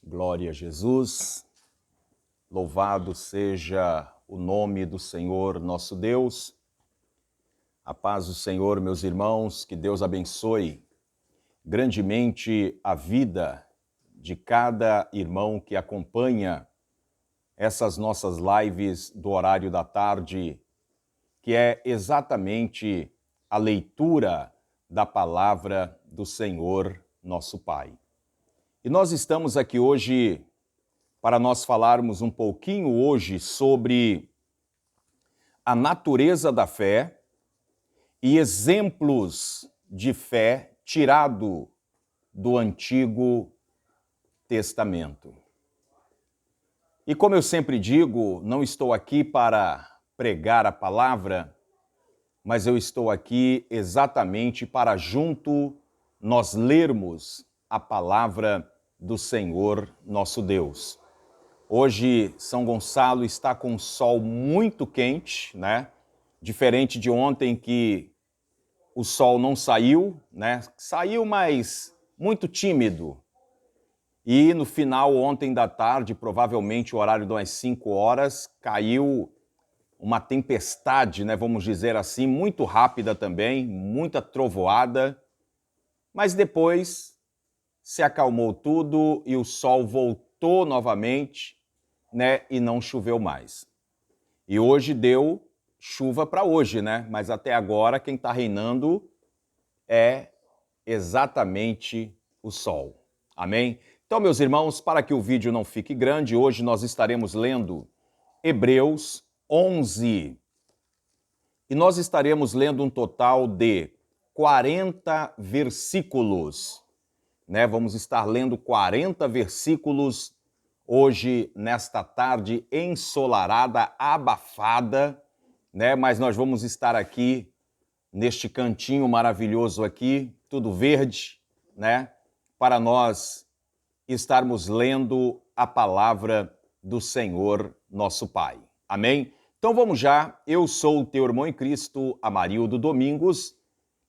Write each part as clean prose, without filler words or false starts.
Glória a Jesus, louvado seja o nome do Senhor nosso Deus. A paz do Senhor, meus irmãos, que Deus abençoe grandemente a vida de cada irmão que acompanha essas nossas lives do horário da tarde, que é exatamente a leitura da palavra do Senhor nosso Pai. E nós estamos aqui hoje para nós falarmos um pouquinho hoje sobre a natureza da fé e exemplos de fé tirado do Antigo Testamento. E como eu sempre digo, não estou aqui para pregar a palavra, mas eu estou aqui exatamente para junto nós lermos a palavra do Senhor nosso Deus. Hoje, São Gonçalo está com um sol muito quente, né? Diferente de ontem que o sol não saiu, né? Saiu, mas muito tímido. E no final, ontem da tarde, provavelmente o horário das 5 horas, caiu uma tempestade, né? Vamos dizer assim, muito rápida também, muita trovoada. Mas depois se acalmou tudo e o sol voltou novamente, né? E não choveu mais. E hoje deu chuva para hoje, né? Mas até agora quem está reinando é exatamente o sol. Amém? Então, meus irmãos, para que o vídeo não fique grande, hoje nós estaremos lendo Hebreus 11. E nós estaremos lendo um total de 40 versículos. Né? Vamos estar lendo 40 versículos hoje, nesta tarde ensolarada, abafada, né? Mas nós vamos estar aqui, neste cantinho maravilhoso aqui, tudo verde, né? Para nós estarmos lendo a palavra do Senhor nosso Pai. Amém? Então vamos já, eu sou o teu irmão em Cristo, Amarildo Domingos,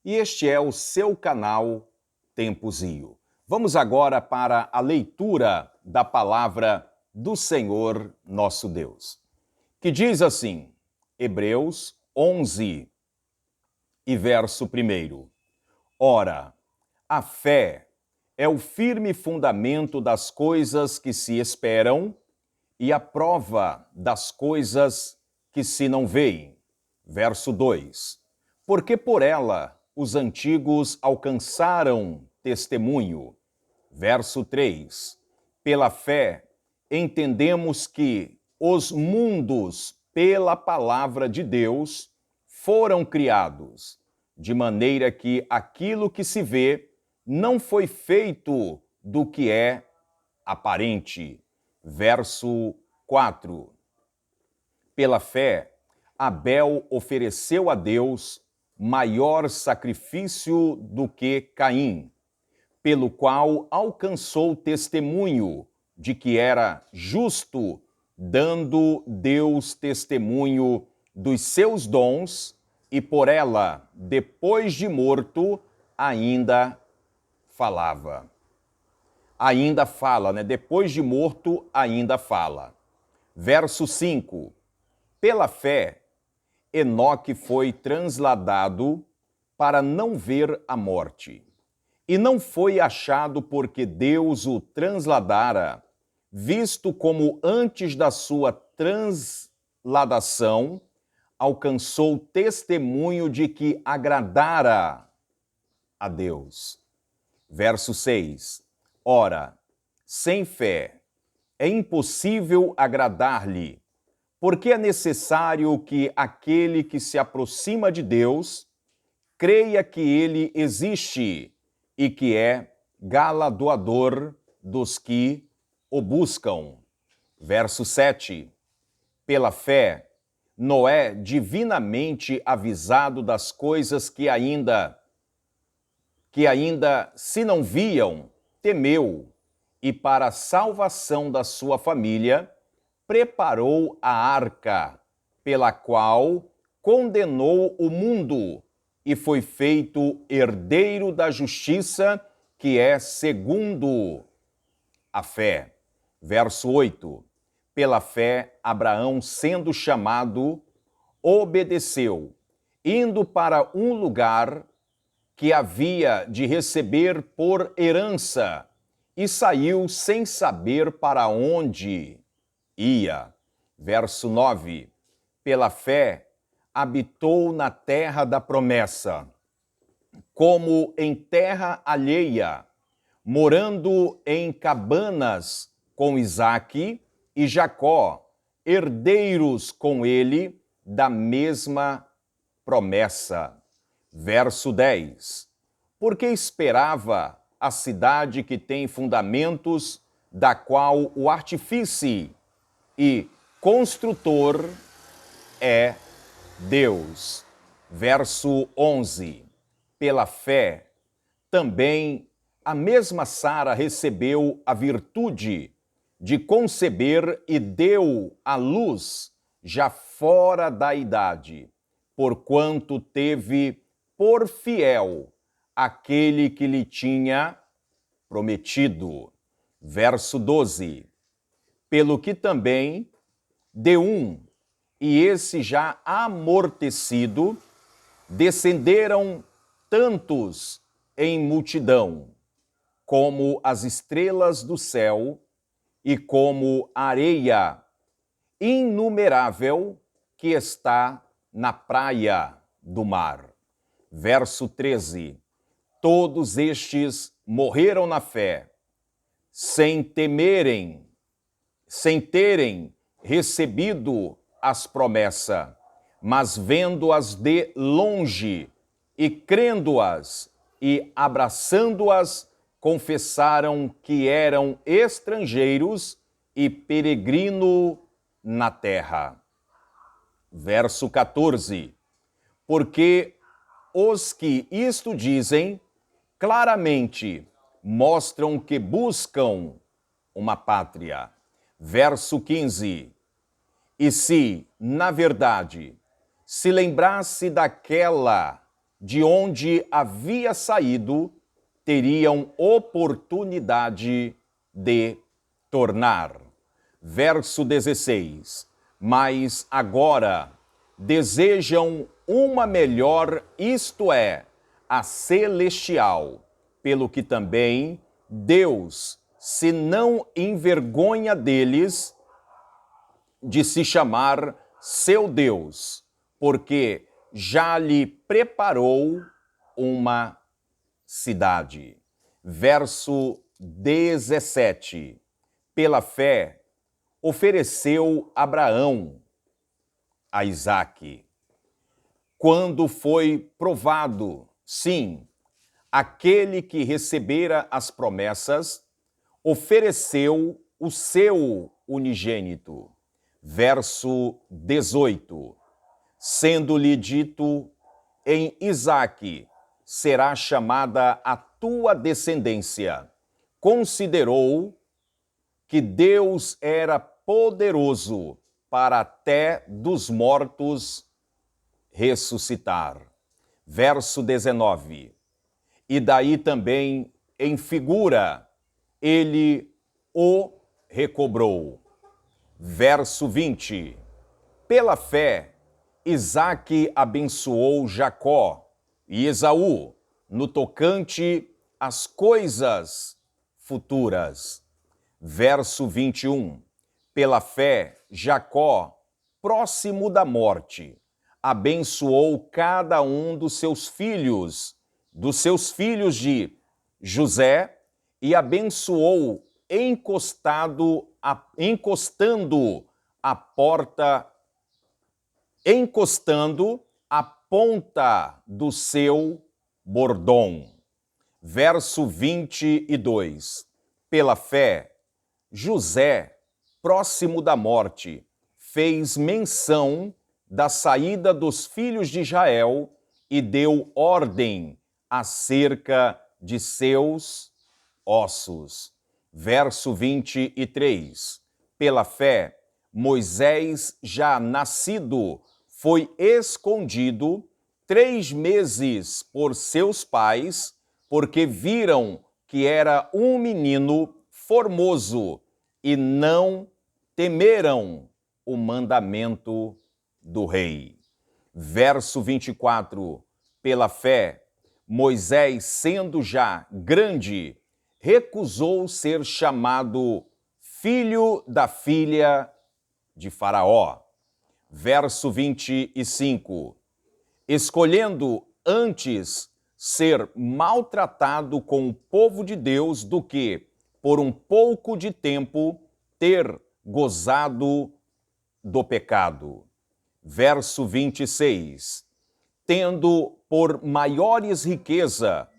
e este é o seu canal Tempozinho. Vamos agora para a leitura da palavra do Senhor nosso Deus, que diz assim, Hebreus 11 e verso 1. Ora, a fé é o firme fundamento das coisas que se esperam e a prova das coisas que se não veem. Verso 2. Porque por ela os antigos alcançaram testemunho. Verso 3. Pela fé, entendemos que os mundos, pela palavra de Deus, foram criados, de maneira que aquilo que se vê não foi feito do que é aparente. Verso 4. Pela fé, Abel ofereceu a Deus maior sacrifício do que Caim, pelo qual alcançou testemunho de que era justo, dando Deus testemunho dos seus dons, e por ela, depois de morto, ainda falava. Ainda fala, né? Depois de morto, ainda fala. Verso 5. Pela fé, Enoque foi transladado para não ver a morte. E não foi achado porque Deus o transladara, visto como antes da sua transladação alcançou testemunho de que agradara a Deus. Verso 6. Ora, sem fé é impossível agradar-lhe, porque é necessário que aquele que se aproxima de Deus creia que ele existe e que é galardoador dos que o buscam. Verso 7. Pela fé, Noé, divinamente avisado das coisas que ainda se não viam, temeu, e para a salvação da sua família, preparou a arca, pela qual condenou o mundo e foi feito herdeiro da justiça, que é segundo a fé. Verso 8. Pela fé, Abraão, sendo chamado, obedeceu, indo para um lugar que havia de receber por herança, e saiu sem saber para onde ia. Verso 9. Pela fé, habitou na terra da promessa, como em terra alheia, morando em cabanas com Isaque e Jacó, herdeiros com ele da mesma promessa. Verso 10. Porque esperava a cidade que tem fundamentos, da qual o artífice e construtor é Deus. Verso 11. Pela fé, também a mesma Sara recebeu a virtude de conceber e deu à luz já fora da idade, porquanto teve por fiel aquele que lhe tinha prometido. Verso 12. Pelo que também de um, e esse já amortecido, descenderam tantos em multidão, como as estrelas do céu e como a areia inumerável que está na praia do mar. Verso 13. Todos estes morreram na fé, sem terem recebido as promessas, mas vendo-as de longe e crendo-as e abraçando-as, confessaram que eram estrangeiros e peregrino na terra. Verso 14. Porque os que isto dizem claramente mostram que buscam uma pátria. Verso 15. E se, na verdade, se lembrasse daquela de onde havia saído, teriam oportunidade de tornar. Verso 16. Mas agora desejam uma melhor, isto é, a celestial, pelo que também Deus se não envergonha deles de se chamar seu Deus, porque já lhe preparou uma cidade. Verso 17. Pela fé, ofereceu Abraão a Isaque, quando foi provado, sim, aquele que recebera as promessas, ofereceu o seu unigênito. Verso 18. Sendo-lhe dito, em Isaque será chamada a tua descendência. Considerou que Deus era poderoso para até dos mortos ressuscitar. Verso 19. E daí também, em figura, ele o recobrou. Verso 20. Pela fé, Isaque abençoou Jacó e Esaú no tocante às coisas futuras. Verso 21. Pela fé, Jacó, próximo da morte, abençoou cada um dos seus filhos de José, e abençoou encostando a ponta do seu bordão. Verso 22. Pela fé, José, próximo da morte, fez menção da saída dos filhos de Israel e deu ordem acerca de seus ossos. Verso 23. Pela fé, Moisés, já nascido, foi escondido 3 meses por seus pais, porque viram que era um menino formoso e não temeram o mandamento do rei. Verso 24. Pela fé, Moisés, sendo já grande, recusou ser chamado filho da filha de Faraó. Verso 25. Escolhendo antes ser maltratado com o povo de Deus do que, por um pouco de tempo, ter gozado do pecado. Verso 26. Tendo por maiores riqueza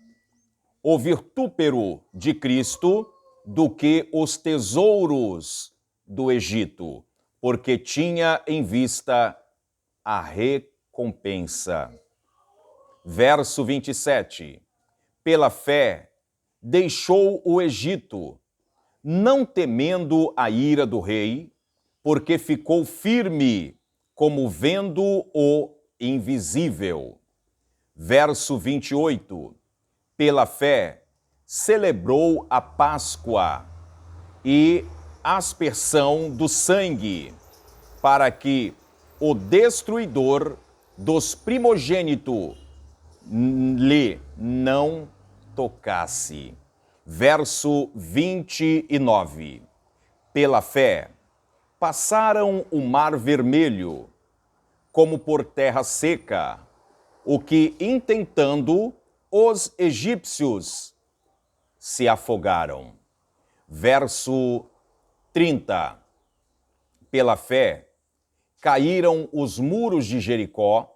o virtúpero de Cristo do que os tesouros do Egito, porque tinha em vista a recompensa. Verso 27. Pela fé, deixou o Egito, não temendo a ira do rei, porque ficou firme, como vendo o invisível. Verso 28. Pela fé, celebrou a Páscoa e aspersão do sangue, para que o destruidor dos primogênitos lhe não tocasse. Verso 29. Pela fé, passaram o mar vermelho, como por terra seca, o que, intentando, os egípcios se afogaram. Verso 30. Pela fé, caíram os muros de Jericó,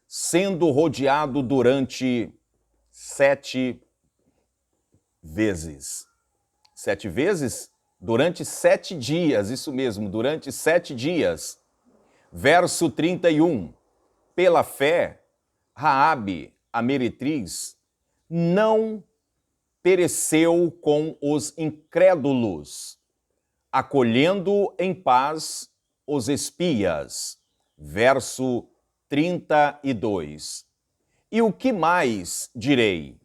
sendo rodeado durante 7 vezes. 7 vezes? Durante 7 dias, isso mesmo, durante 7 dias. Verso 31. Pela fé, Raabe, a meretriz, não pereceu com os incrédulos, acolhendo em paz os espias. Verso 32. E o que mais direi?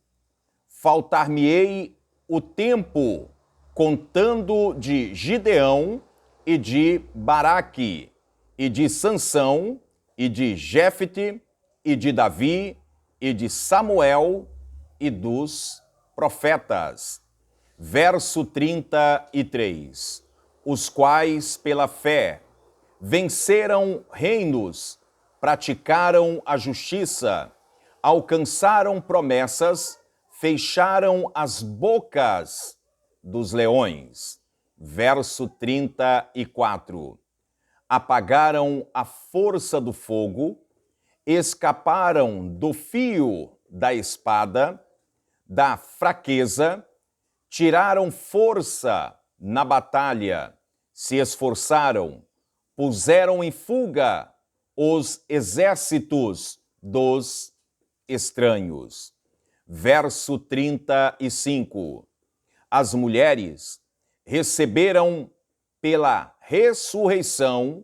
Faltar-me-ei o tempo contando de Gideão e de Baraque, e de Sansão, e de Jefte, e de Davi, e de Samuel, e dos profetas. Verso 33. Os quais, pela fé, venceram reinos, praticaram a justiça, alcançaram promessas, fecharam as bocas dos leões. Verso 34. Apagaram a força do fogo, escaparam do fio da espada, da fraqueza, tiraram força na batalha, se esforçaram, puseram em fuga os exércitos dos estranhos. Verso 35. As mulheres receberam pela ressurreição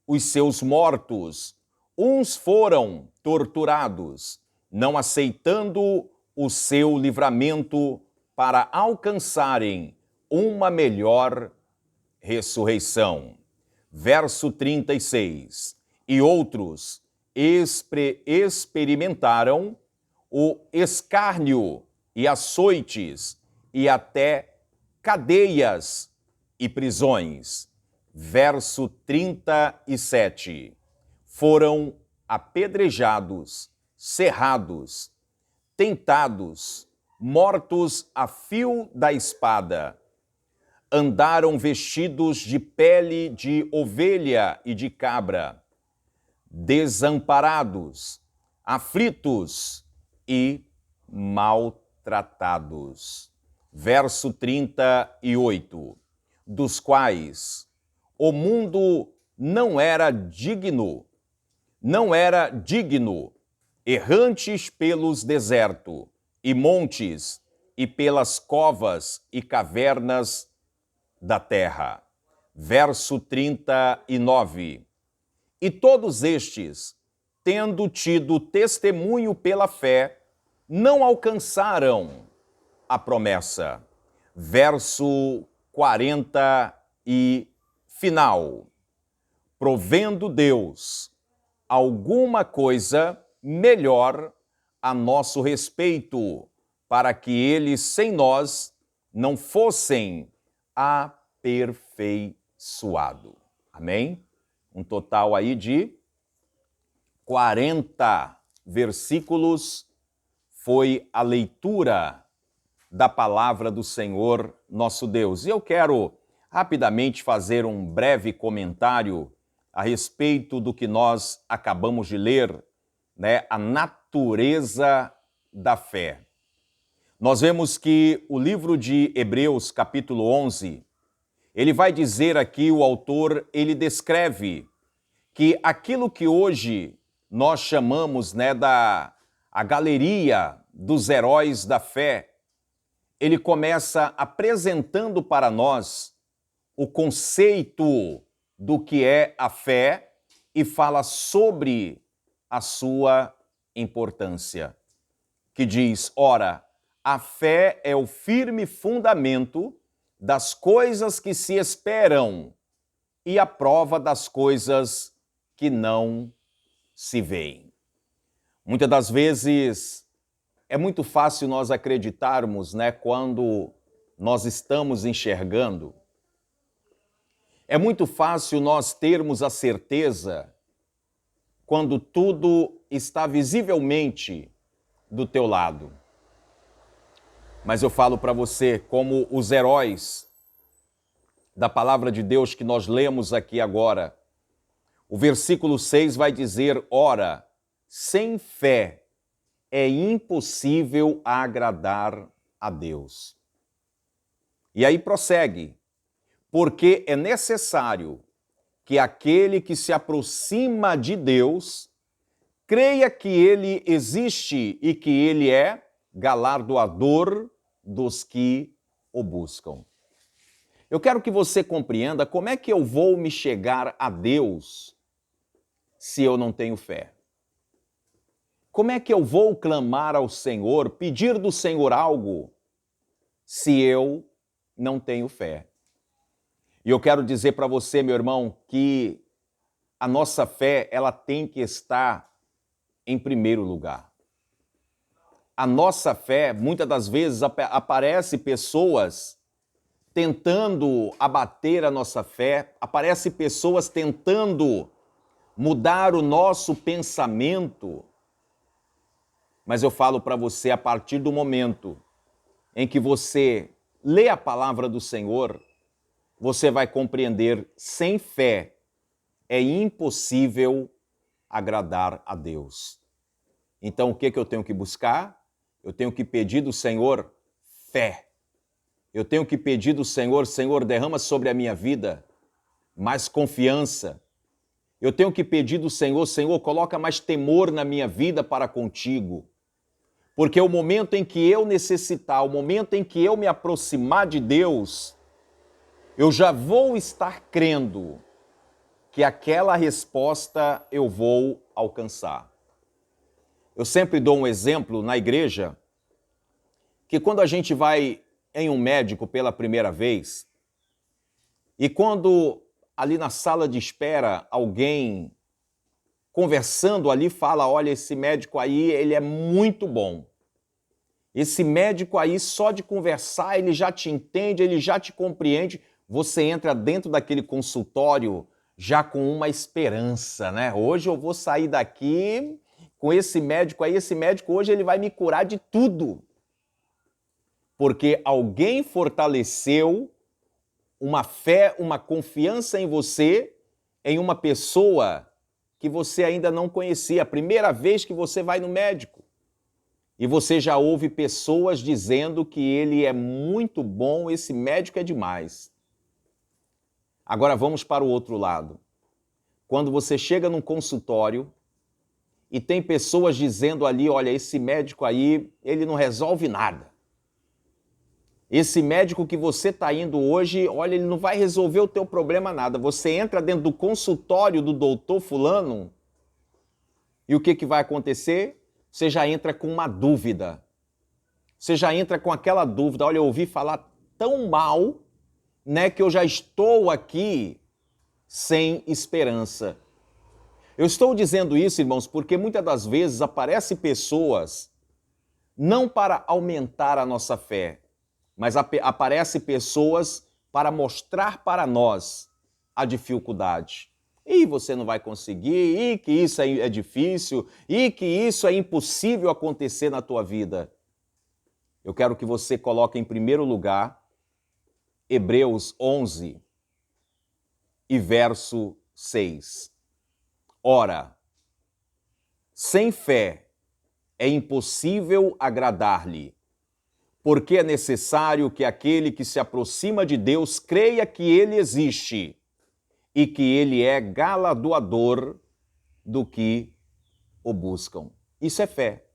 os seus mortos. Uns foram torturados, não aceitando o seu livramento para alcançarem uma melhor ressurreição. Verso 36. E outros experimentaram o escárnio e açoites e até cadeias e prisões. Verso 37. Foram apedrejados, cerrados, tentados, mortos a fio da espada. Andaram vestidos de pele de ovelha e de cabra, desamparados, aflitos e maltratados. Verso 38. Dos quais o mundo não era digno, errantes pelos desertos e montes e pelas covas e cavernas da terra. Verso 39. E todos estes, tendo tido testemunho pela fé, não alcançaram a promessa. Verso 40 e final, provendo Deus alguma coisa melhor a nosso respeito, para que eles sem nós não fossem aperfeiçoados. Amém? Um total aí de 40 versículos foi a leitura da palavra do Senhor nosso Deus. E eu quero rapidamente fazer um breve comentário a respeito do que nós acabamos de ler, né? A natureza da fé. Nós vemos que o livro de Hebreus, capítulo 11, ele vai dizer aqui, o autor, ele descreve que aquilo que hoje nós chamamos, né, a galeria dos heróis da fé, ele começa apresentando para nós o conceito do que é a fé e fala sobre a sua importância. Que diz, ora, a fé é o firme fundamento das coisas que se esperam e a prova das coisas que não se veem. Muitas das vezes é muito fácil nós acreditarmos, né, quando nós estamos enxergando. É muito fácil nós termos a certeza quando tudo está visivelmente do teu lado. Mas eu falo para você, como os heróis da palavra de Deus que nós lemos aqui agora, o versículo 6 vai dizer, ora, sem fé é impossível agradar a Deus. E aí prossegue, porque é necessário que aquele que se aproxima de Deus creia que ele existe e que ele é galardoador dos que o buscam. Eu quero que você compreenda como é que eu vou me chegar a Deus se eu não tenho fé. Como é que eu vou clamar ao Senhor, pedir do Senhor algo, se eu não tenho fé? E eu quero dizer para você, meu irmão, que a nossa fé, ela tem que estar em primeiro lugar. A nossa fé, muitas das vezes, aparece pessoas tentando abater a nossa fé, aparece pessoas tentando mudar o nosso pensamento. Mas eu falo para você, a partir do momento em que você lê a palavra do Senhor, você vai compreender, sem fé é impossível agradar a Deus. Então, o que eu tenho que buscar? Eu tenho que pedir do Senhor fé. Eu tenho que pedir do Senhor, Senhor, derrama sobre a minha vida mais confiança. Eu tenho que pedir do Senhor, Senhor, coloca mais temor na minha vida para contigo. Porque o momento em que eu necessitar, o momento em que eu me aproximar de Deus, eu já vou estar crendo que aquela resposta eu vou alcançar. Eu sempre dou um exemplo na igreja, que quando a gente vai em um médico pela primeira vez, e quando ali na sala de espera alguém conversando ali fala, olha, esse médico aí, ele é muito bom. Esse médico aí, só de conversar, ele já te entende, ele já te compreende. Você entra dentro daquele consultório já com uma esperança, né? Hoje eu vou sair daqui com esse médico aí, esse médico hoje ele vai me curar de tudo. Porque alguém fortaleceu uma fé, uma confiança em você, em uma pessoa que você ainda não conhecia. A primeira vez que você vai no médico. E você já ouve pessoas dizendo que ele é muito bom, esse médico é demais. Agora vamos para o outro lado. Quando você chega num consultório e tem pessoas dizendo ali, olha, esse médico aí, ele não resolve nada. Esse médico que você está indo hoje, olha, ele não vai resolver o teu problema nada. Você entra dentro do consultório do doutor fulano e o que vai acontecer? Você já entra com uma dúvida. Você já entra com aquela dúvida, olha, eu ouvi falar tão mal né, que eu já estou aqui sem esperança. Eu estou dizendo isso, irmãos, porque muitas das vezes aparecem pessoas não para aumentar a nossa fé, mas aparecem pessoas para mostrar para nós a dificuldade. E você não vai conseguir, e que isso é difícil, e que isso é impossível acontecer na tua vida. Eu quero que você coloque em primeiro lugar Hebreus 11 e verso 6. Ora, sem fé é impossível agradar-lhe, porque é necessário que aquele que se aproxima de Deus creia que ele existe e que ele é galardoador do que o buscam. Isso é fé.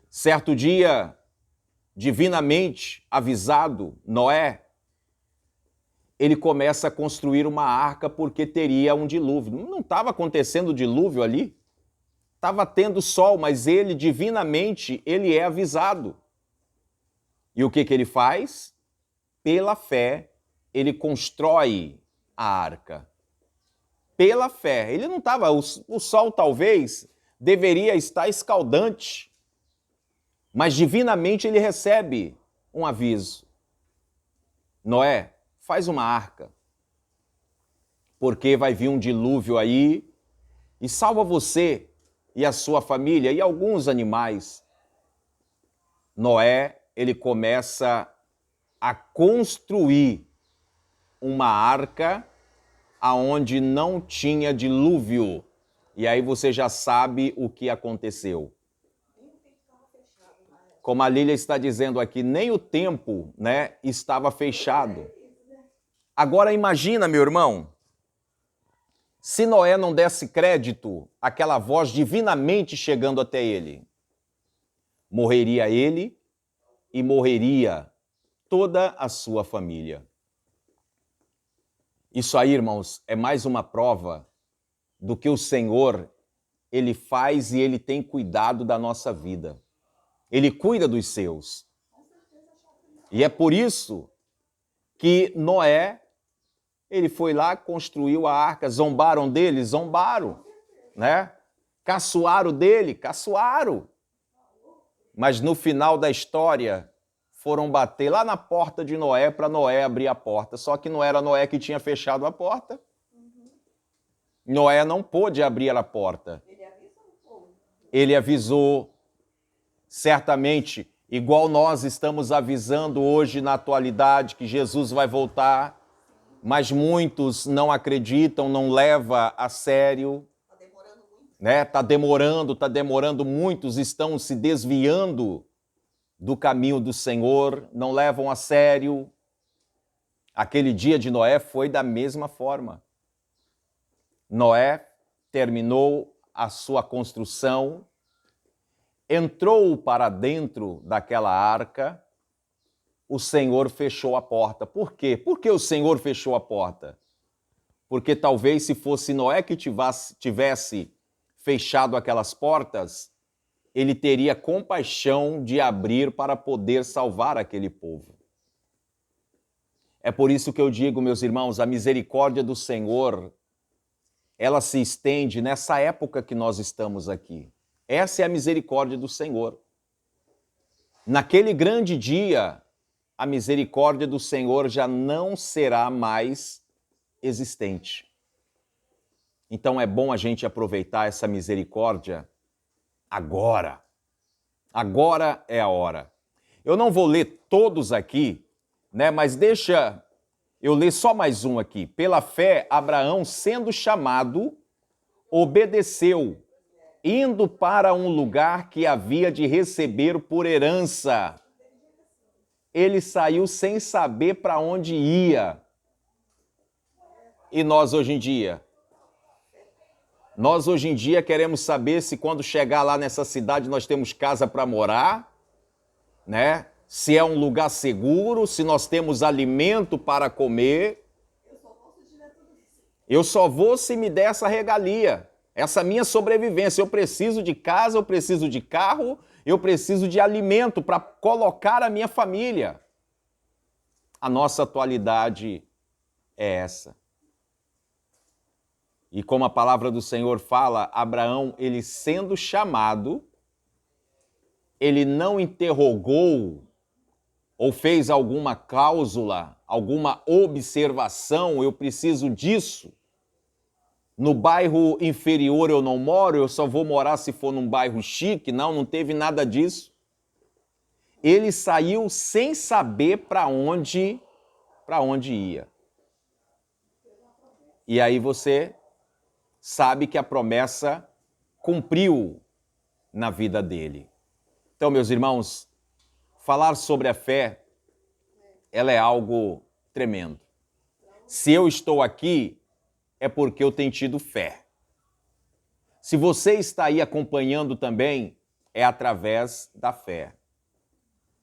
Certo dia, divinamente avisado, Noé, ele começa a construir uma arca porque teria um dilúvio. Não estava acontecendo dilúvio ali, estava tendo sol, mas ele, divinamente, ele é avisado. E o que ele faz? Pela fé, ele constrói a arca. Pela fé. Ele não estava, o sol talvez deveria estar escaldante, mas divinamente ele recebe um aviso. Noé, faz uma arca, porque vai vir um dilúvio aí e salva você e a sua família e alguns animais. Noé, ele começa a construir uma arca aonde não tinha dilúvio. E aí você já sabe o que aconteceu. Como a Lília está dizendo aqui, nem o tempo, né, estava fechado. Agora imagina, meu irmão, se Noé não desse crédito àquela voz divinamente chegando até ele. Morreria ele e morreria toda a sua família. Isso aí, irmãos, é mais uma prova do que o Senhor, ele faz e ele tem cuidado da nossa vida. Ele cuida dos seus. E é por isso que Noé, ele foi lá, construiu a arca. Zombaram dele? Zombaram, né? Caçoaram dele? Caçoaram. Mas no final da história, foram bater lá na porta de Noé para Noé abrir a porta. Só que não era Noé que tinha fechado a porta. Noé não pôde abrir a porta. Ele avisou. Certamente, igual nós estamos avisando hoje na atualidade que Jesus vai voltar, mas muitos não acreditam, não levam a sério. Está demorando muito. Né? Está demorando. Muitos estão se desviando do caminho do Senhor, não levam a sério. Aquele dia de Noé foi da mesma forma. Noé terminou a sua construção, entrou para dentro daquela arca, o Senhor fechou a porta. Por quê? Por que o Senhor fechou a porta? Porque talvez se fosse Noé que tivesse fechado aquelas portas, ele teria compaixão de abrir para poder salvar aquele povo. É por isso que eu digo, meus irmãos, a misericórdia do Senhor, ela se estende nessa época que nós estamos aqui. Essa é a misericórdia do Senhor. Naquele grande dia, a misericórdia do Senhor já não será mais existente. Então é bom a gente aproveitar essa misericórdia agora. Agora é a hora. Eu não vou ler todos aqui, né? Mas deixa eu ler só mais um aqui. Pela fé, Abraão, sendo chamado, obedeceu, indo para um lugar que havia de receber por herança. Ele saiu sem saber para onde ia. E nós hoje em dia? Nós hoje em dia queremos saber se quando chegar lá nessa cidade nós temos casa para morar, né? Se é um lugar seguro, se nós temos alimento para comer. Eu só vou se me der essa regalia, essa minha sobrevivência. Eu preciso de casa, eu preciso de carro, eu preciso de alimento para colocar a minha família. A nossa atualidade é essa. E como a palavra do Senhor fala, Abraão, ele sendo chamado, ele não interrogou ou fez alguma cláusula, alguma observação, eu preciso disso. No bairro inferior eu não moro, eu só vou morar se for num bairro chique. Não teve nada disso. Ele saiu sem saber para onde ia. E aí você sabe que a promessa cumpriu na vida dele. Então, meus irmãos, falar sobre a fé, ela é algo tremendo. Se eu estou aqui, é porque eu tenho tido fé. Se você está aí acompanhando também, é através da fé.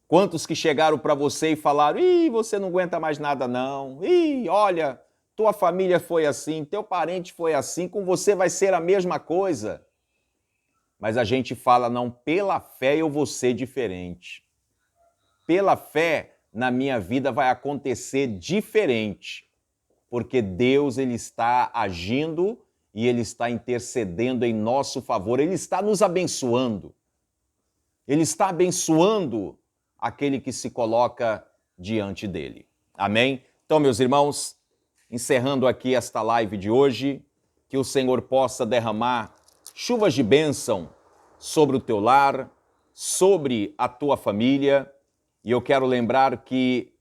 Quantos que chegaram para você e falaram: "Ih, você não aguenta mais nada não. Ih, olha, tua família foi assim, teu parente foi assim, com você vai ser a mesma coisa." Mas a gente fala: "Não, pela fé eu vou ser diferente. Pela fé, na minha vida vai acontecer diferente." Porque Deus, ele está agindo e ele está intercedendo em nosso favor. Ele está nos abençoando. Ele está abençoando aquele que se coloca diante dele. Amém? Então, meus irmãos, encerrando aqui esta live de hoje, que o Senhor possa derramar chuvas de bênção sobre o teu lar, sobre a tua família. E eu quero lembrar que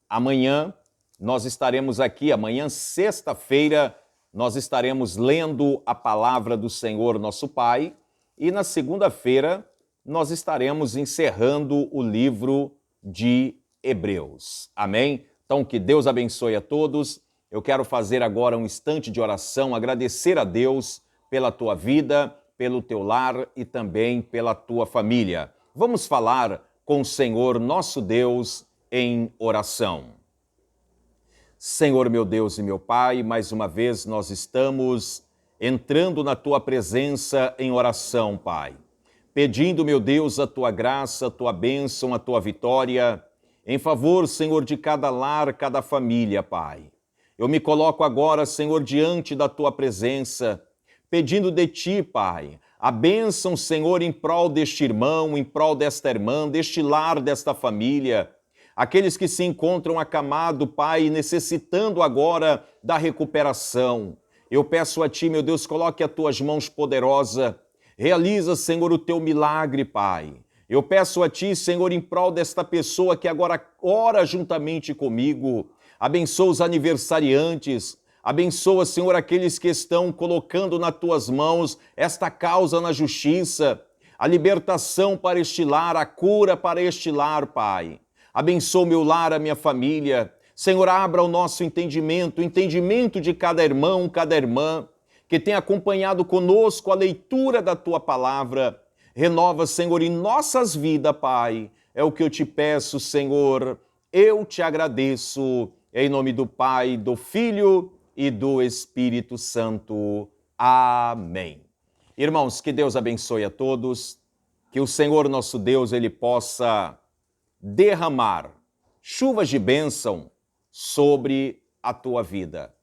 amanhã nós estaremos aqui, amanhã, sexta-feira, nós estaremos lendo a palavra do Senhor nosso Pai, e na segunda-feira nós estaremos encerrando o livro de Hebreus. Amém? Então, que Deus abençoe a todos. Eu quero fazer agora um instante de oração, agradecer a Deus pela tua vida, pelo teu lar e também pela tua família. Vamos falar com o Senhor nosso Deus em oração. Senhor, meu Deus e meu Pai, mais uma vez nós estamos entrando na Tua presença em oração, Pai. Pedindo, meu Deus, a Tua graça, a Tua bênção, a Tua vitória, em favor, Senhor, de cada lar, cada família, Pai. Eu me coloco agora, Senhor, diante da Tua presença, pedindo de Ti, Pai, a bênção, Senhor, em prol deste irmão, em prol desta irmã, deste lar, desta família. Aqueles que se encontram acamados, Pai, necessitando agora da recuperação. Eu peço a Ti, meu Deus, coloque as Tuas mãos poderosas. Realiza, Senhor, o Teu milagre, Pai. Eu peço a Ti, Senhor, em prol desta pessoa que agora ora juntamente comigo. Abençoa os aniversariantes. Abençoa, Senhor, aqueles que estão colocando nas Tuas mãos esta causa na justiça. A libertação para este lar, a cura para este lar, Pai. Abençoa o meu lar, a minha família. Senhor, abra o nosso entendimento, o entendimento de cada irmão, cada irmã, que tem acompanhado conosco a leitura da Tua palavra. Renova, Senhor, em nossas vidas, Pai. É o que eu te peço, Senhor. Eu te agradeço. Em nome do Pai, do Filho e do Espírito Santo. Amém. Irmãos, que Deus abençoe a todos. Que o Senhor, nosso Deus, ele possa derramar chuvas de bênção sobre a tua vida.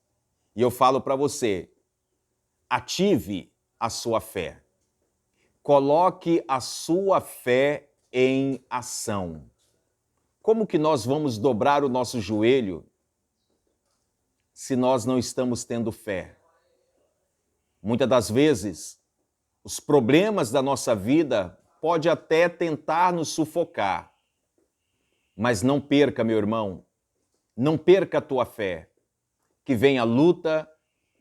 E eu falo para você, ative a sua fé. Coloque a sua fé em ação. Como que nós vamos dobrar o nosso joelho se nós não estamos tendo fé? Muitas das vezes, os problemas da nossa vida podem até tentar nos sufocar. Mas não perca, meu irmão, não perca a tua fé. Que venha luta,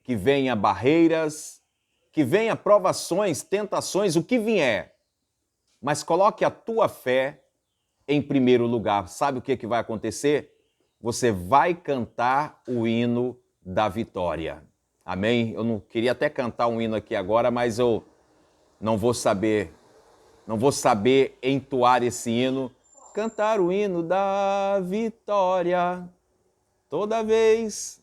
que venha barreiras, que venha provações, tentações, o que vier. Mas coloque a tua fé em primeiro lugar. Sabe o que vai acontecer? Você vai cantar o hino da vitória. Amém? Eu não queria até cantar um hino aqui agora, mas eu não vou saber entoar esse hino. Cantar o hino da vitória toda vez.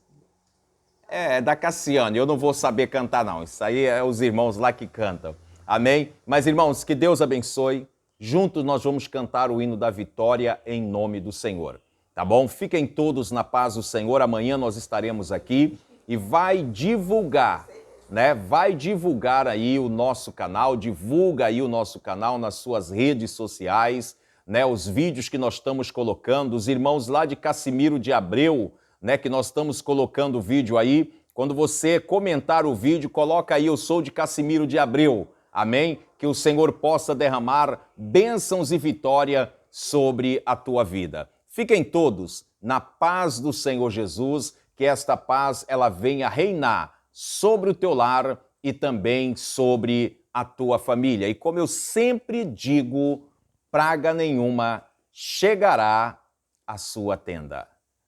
É da Cassiane, eu não vou saber cantar não, isso aí é os irmãos lá que cantam. Amém? Mas irmãos, que Deus abençoe. Juntos nós vamos cantar o hino da vitória em nome do Senhor. tá bom? Fiquem todos na paz do Senhor. Amanhã nós estaremos aqui e vai divulgar, né? Vai divulgar aí o nosso canal, divulga aí o nosso canal nas suas redes sociais, né? Os vídeos que nós estamos colocando, os irmãos lá de Cassimiro de Abreu, né? Que nós estamos colocando o vídeo aí. Quando você comentar o vídeo, coloca aí, eu sou de Cassimiro de Abreu. Amém? Que o Senhor possa derramar bênçãos e vitória sobre a tua vida. Fiquem todos na paz do Senhor Jesus, que esta paz ela venha reinar sobre o teu lar e também sobre a tua família. E como eu sempre digo, praga nenhuma chegará à sua tenda.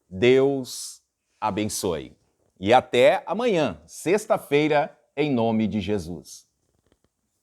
Deus abençoe. E até amanhã, sexta-feira, em nome de Jesus.